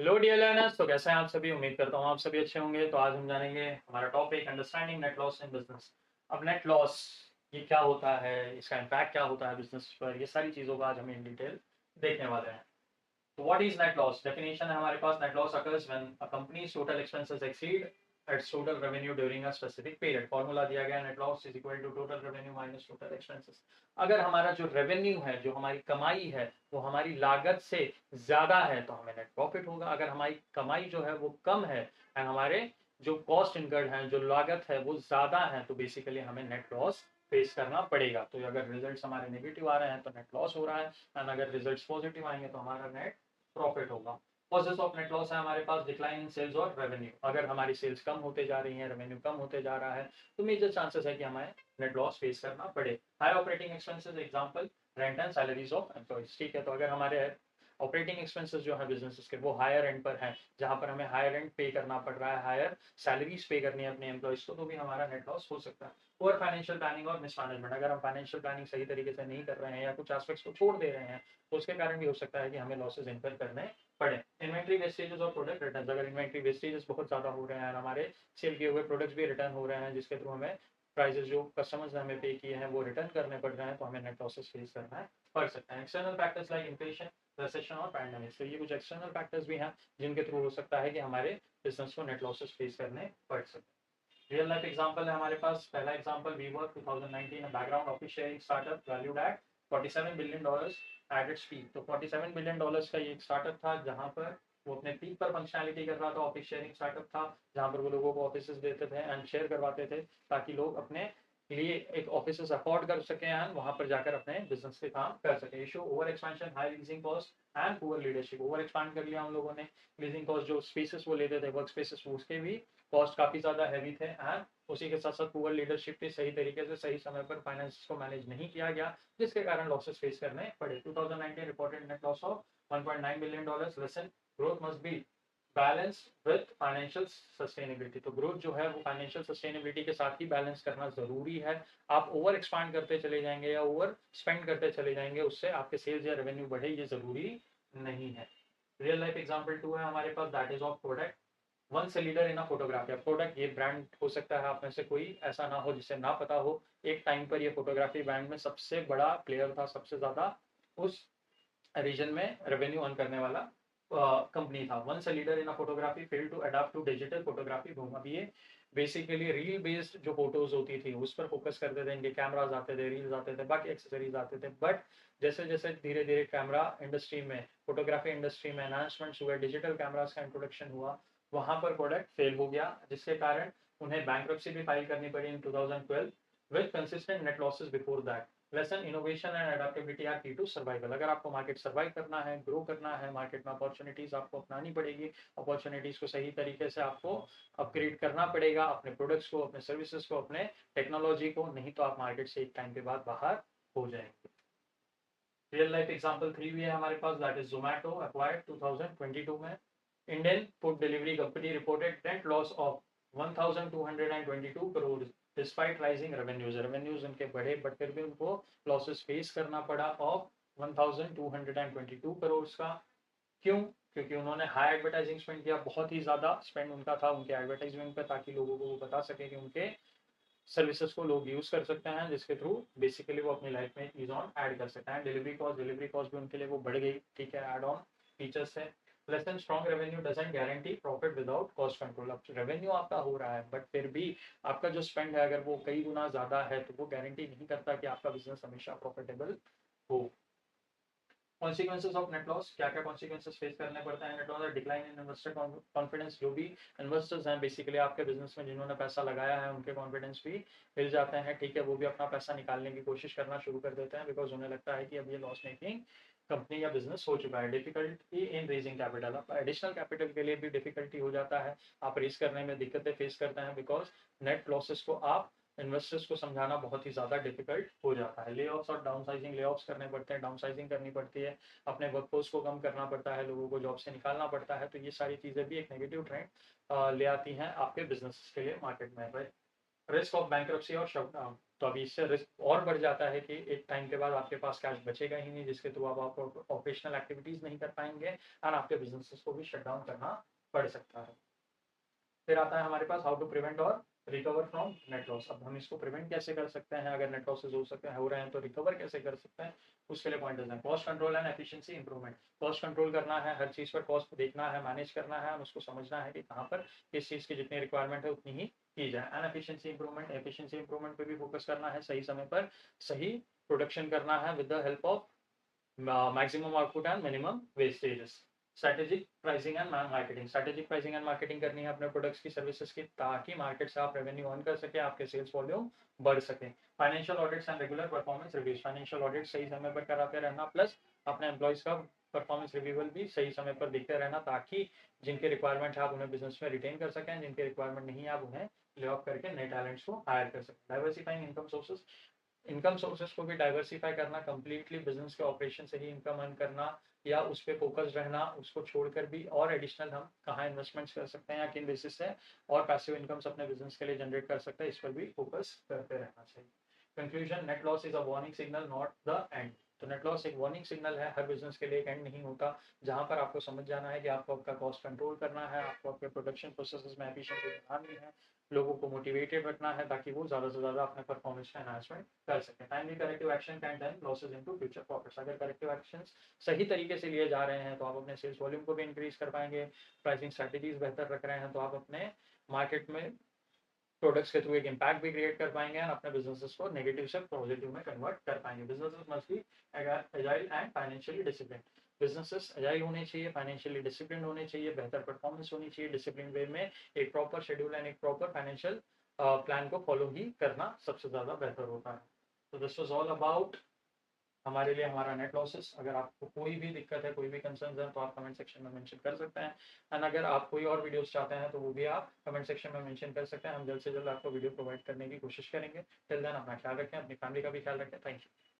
Hello dear learners, तो कैसे हैं आप सभी। उम्मीद करता हूँ आप सभी अच्छे होंगे। तो आज हम जानेंगे हमारा topic understanding net loss in business. अब नेट लॉस ये क्या होता है, इसका इम्पैक्ट क्या होता है बिजनेस पर, ये सारी चीज़ों का आज हम इन डिटेल देखने वाले हैं। तो what is net loss? Definition है हमारे पास। Net loss occurs when a company's total expenses exceed its total revenue during a specific period. Formula दिया गया, net loss is equal to total revenue minus total expenses. अगर हमारा जो revenue है, जो हमारी कमाई है, वो हमारी लागत से ज्यादा है तो हमें नेट प्रॉफिट होगा। अगर हमारी कमाई जो है वो कम है एंड हमारे जो कॉस्ट इनकर्ड है, जो लागत है वो ज्यादा है, तो बेसिकली हमें नेट लॉस फेस करना पड़ेगा। तो अगर रिजल्ट्स हमारे नेगेटिव आ रहे हैं तो नेट लॉस हो रहा है, एंड अगर रिजल्ट्स पॉजिटिव आएंगे तो हमारा नेट प्रॉफिट होगा। कॉजेस ऑफ नेट लॉस है हमारे पास डिक्लाइन इन सेल्स और रेवेन्यू। अगर हमारी सेल्स कम होते जा रही है, रेवेन्यू कम होते जा रहा है, तो मेजर चांसेस है कि हमें नेट लॉस फेस करना पड़े। High operating expenses example rent and salaries of employees. ठीक है, तो अगर हमारे ऑपरेटिंग एक्सपेंसेस जो है बिजनेसेस के वो हायर एंड पर है, जहां पर हमें हायर रेंट पे करना पड़ रहा है, हायर सैलरीज पे करनी है अपने एम्प्लॉइज को, तो भी हमारा नेट लॉस हो सकता है। पुअर फाइनेंशियल प्लानिंग और मिसमैनेजमेंट। अगर हम फाइनेंशियल प्लानिंग सही तरीके से नहीं कर रहे हैं या कुछ एस्पेक्ट्स को छोड़ दे रहे हैं, तो उसके कारण भी हो सकता है कि हमें लॉसेज इनकर करने पड़े। इन्वेंट्री वेस्टेजेस और प्रोडक्ट रिटर्न। अगर इन्वेंट्री वेस्टेजेस बहुत ज्यादा हो रहे हैं, हमारे सेल किए हुए प्रोडक्ट्स भी रिटर्न हो रहे हैं, जिसके थ्रू हमें प्राइजेस जो कस्टमर्स ने हमें पे किए हैं वो रिटर्न करने पड़ रहे हैं, तो हमें नेट लॉसेस फेस करना पड़ सकता है। External factors like inflation, recession और पैंडेमिक। तो ये कुछ एक्सटर्नल फैक्टर्स भी हैं जिनके थ्रू हो सकता है कि हमारे बिजनेस को नेट लॉसेस फेस करने पड़ सकते हैं। रियल लाइफ एग्जांपल है हमारे पास। पहला example WeWork 2019 background office sharing startup valued at $47 billion at its peak. तो $47 बिलियन का ये एक स्टार्टअप था जहां पर वो अपने पीक पर फंक्शनैलिटी कर रहा था। ऑफिस शेयरिंग स्टार्टअप था जहां पर वो लोगों को ऑफिस देते थे एंड शेयर करवाते थे, ताकि लोग अपने लिए एक ऑफिस अफोर्ड कर सके एंड वहां पर जाकर अपने बिजनेस के काम कर सके। Issue over expansion, high leasing cost and poor leadership. Over expand कर लिया उन लोगों ने। लीजिंग कॉस्ट, जो स्पेसेस वो लेते थे वर्क स्पेसेस, उसके भी कॉस्ट काफी ज्यादा हैवी थे एंड उसी के साथ साथ पुअर लीडरशिप भी सही तरीके से सही समय पर फाइनेंस को मैनेज नहीं किया गया, जिसके कारण लॉसेस फेस करने पड़े। 2019 reported net loss of $1.9 billion. Lesson growth must be balance with financial sustainability. तो ग्रोथ जो है वो फाइनेंशियल सस्टेनेबिलिटी के साथ ही बैलेंस करना जरूरी है। आप ओवर एक्सपांड करते चले जाएंगे या ओवर स्पेंड करते चले जाएंगे, उससे आपके सेल्स या रेवेन्यू बढ़े, ये जरूरी नहीं है। रियल लाइफ एग्जांपल 2 है हमारे पास, that is of product. Once a leader in a photography. Product, ये ब्रांड हो सकता है आप में से कोई ऐसा ना हो जिसे ना पता हो। एक टाइम पर ये फोटोग्राफी ब्रांड में सबसे बड़ा प्लेयर था, सबसे ज्यादा उस रीजन में रेवेन्यू अर्न करने वाला कंपनी था। Once a leader in a photography fail to adapt to digital photography boom. अब ये बेसिकली रील बेस्ड जो फोटोज होती थी उस पर फोकस करते थे, इनके कैमराज आते थे, रील्स आते थे, बाकी एक्सेसरीज आते थे। बट जैसे जैसे धीरे धीरे कैमरा इंडस्ट्री में, फोटोग्राफी इंडस्ट्री में एनहांसमेंट्स हुए, डिजिटल कैमराज का इंट्रोडक्शन हुआ, वहां पर प्रोडक्ट फेल हो गया, जिसके कारण उन्हें बैंक्रप्सी भी फाइल करनी पड़ी in 2012 with consistent net losses before that. Lesson innovation and adaptability are key to survival. अगर आपको मार्केट सर्वाइव करना है, ग्रो करना है, मार्केट में अपॉर्चुनिटीज आपको अपनानी पड़ेगी। अपॉर्चुनिटीज को सही तरीके से आपको अपग्रेड करना पड़ेगा, अपने प्रोडक्ट्स को, अपने सर्विसेज को, अपने टेक्नोलॉजी को, नहीं तो आप मार्केट से एक टाइम के बाद बाहर हो जाएंगे। रियल लाइफ एग्जांपल 3 भी है हमारे पास, दैट इज जोमैटो एक्वायर्ड 2022 में। Indian food delivery company reported net loss of 1222 crore despite rising revenues. Revenues उनके बढ़े बट फिर भी उनको लॉसेस फेस करना पड़ा ऑफ 1222 करोड़ का। क्यों? क्योंकि उन्होंने हाई एडवर्टाइजिंग स्पेंड किया, बहुत ही ज्यादा स्पेंड उनका था उनके एडवर्टाइजमेंट पे, ताकि लोगों को वो बता सके कि उनके सर्विसेज को लोग यूज कर सकते हैं, जिसके थ्रू बेसिकली वो अपनी लाइफ में ईज ऑन ऐड कर सकते हैं। डिलीवरी कॉस्ट भी उनके लिए वो बढ़ गई। ठीक है, एड ऑन फीचर्स है। Less than strong revenue doesn't guarantee profit without cost control. अब रेवेन्यू आपका हो रहा है बट फिर भी आपका जो स्पेंड है अगर वो कई गुना ज्यादा है, तो वो गारंटी नहीं करता कि आपका बिजनेस हमेशा प्रॉफिटेबल हो। कॉन्सिक्वेंसेज ऑफ नेट लॉस, क्या क्या कॉन्सिक्वेंसेज फेस करने पड़ता है net loss? Decline in investor confidence. जो भी इन्वेस्टर्स हैं बेसिकली आपके बिजनेस में, जिन्होंने पैसा लगाया है, उनके कॉन्फिडेंस भी हिल जाते हैं। ठीक है, वो भी अपना पैसा निकालने की कोशिश करना शुरू कर देते हैं, बिकॉज उन्हें लगता है कि अब ये लॉस मेकिंग कंपनी या बिजनेस हो चुका है। Difficulty in raising capital. अब एडिशनल कैपिटल के लिए भी डिफिकल्टी हो जाता है, आप रेज करने में दिक्कतें फेस करते हैं, बिकॉज नेट लॉसेस को आप इन्वेस्टर्स को समझाना बहुत ही ज्यादा डिफिकल्ट हो जाता है। ले ऑफ्स और डाउनसाइजिंग, ले ऑफ्स करने पड़ते हैं, डाउनसाइजिंग करनी पड़ती है, अपने वर्कफोर्स को कम करना पड़ता है, लोगों को जॉब से निकालना पड़ता है। तो ये सारी चीजें भी एक नेगेटिव ट्रेंड ले आती हैं आपके बिजनेस के लिए मार्केट में। रिस्क ऑफ बैंक्रप्सी और शटडाउन, तो अभी इससे रिस्क और बढ़ जाता है कि एक टाइम के बाद आपके पास कैश बचेगा ही नहीं, जिसके थ्रू आप ऑपरेशनल एक्टिविटीज नहीं कर पाएंगे एंड आपके बिजनेसेस को भी शट डाउन करना पड़ सकता है। फिर आता है हमारे पास हाउ टू प्रिवेंट और रिकवर फ्रॉम नेट लॉस। अब हम इसको प्रिवेंट कैसे कर सकते हैं, अगर नेट लॉसेज हो रहे हैं तो रिकवर कैसे कर सकते हैं, उसके लिए पॉइंटर्स हैं। Cost control and efficiency improvement, cost control करना है, हर चीज़ पर कॉस्ट देखना है, मैनेज करना है और उसको समझना है कि कहाँ पर किस चीज़ की जितनी रिक्वायरमेंट है उतनी ही की जाए। And efficiency improvement, efficiency improvement पे भी फोकस करना है, सही समय पर सही प्रोडक्शन करना है with the help of maximum output and minimum vestiges. Strategic pricing and marketing, strategic pricing and marketing करनी है अपने प्रोडक्ट्स की, सर्विसेज की, ताकि मार्केट से आप रेवेन्यू अर्न कर सके, आपके सेल्स वॉल्यूम बढ़ सके। Financial audits and regular performance reviews, financial audit सही समय पर कराते रहना, प्लस अपने एम्प्लॉयज का परफॉर्मेंस रिव्यूअल भी सही समय पर देखते रहना, ताकि जिनके रिक्वायरमेंट है आप उन्हें बिजनेस में रिटेन कर सकें, जिनके रिक्वायरमेंट नहीं है आप उन्हें ले ऑफ करके नए टैलेंट्स को हायर कर सकें। Diversifying income sources, income sources को भी डाइवर्सिफाई करना, कंप्लीटली बिजनेस के ऑपरेशन से ही इनकम अर्न करना या उस पर फोकस रहना, उसको छोड़कर भी और एडिशनल हम कहाँ इन्वेस्टमेंट्स कर सकते हैं या किन बेसिस से और पैसिव इनकम्स अपने बिजनेस के लिए जनरेट कर सकते हैं, इस पर भी फोकस करते रहना चाहिए। Conclusion, net loss is a warning signal not the end. तो नेट लॉस एक वार्निंग सिग्नल है, हर बिजनेस के लिए एक एंड नहीं होता। जहां पर आपको समझ जाना है कि आपको आपका कॉस्ट कंट्रोल करना है, आपको आपके प्रोडक्शन प्रोसेसेस में एफिशिएंसी बढ़ानी है, लोगों को मोटिवेटेड रखना है ताकि वो ज़्यादा से ज़्यादा अपने परफॉर्मेंस का एनहांसमेंट कर सकें। Timely corrective action can turn losses into future profits. अगर करेक्टिव एक्शंस सही तरीके से लिए जा रहे हैं तो आप अपने सेल्स वॉल्यूम को भी इंक्रीज कर पाएंगे, प्राइसिंग स्ट्रेटेजीज बेहतर रख रहे हैं तो आप अपने मार्केट में प्रोडक्ट्स के थ्रू एक इम्पैक्ट भी क्रिएट कर पाएंगे और अपने बिजनेसेस को नेगेटिव से पॉजिटिव में कन्वर्ट कर पाएंगे। Businesses must be agile and financially discipline, businesses agile होने चाहिए, फाइनेंशियली डिसिप्लिन होने चाहिए, बेहतर परफॉर्मेंस होनी चाहिए, डिसिप्लिन वे में एक प्रॉपर शेड्यूल एंड एक प्रॉपर फाइनेंशियल प्लान को फॉलो ही करना सबसे ज़्यादा बेहतर होता है। तो दिस वाज ऑल अबाउट हमारे लिए हमारा नेट लॉसेस। अगर आपको कोई भी दिक्कत है, कोई भी कंसर्न है तो आप कमेंट सेक्शन में मेंशन कर सकते हैं एंड अगर आप कोई और वीडियोस चाहते हैं तो वो भी आप कमेंट सेक्शन में मेंशन कर सकते हैं। हम जल्द से जल्द आपको वीडियो प्रोवाइड करने की कोशिश करेंगे। टिल देन अपना ख्याल रखें, अपनी फैमिली का भी ख्याल रखें। Thank you.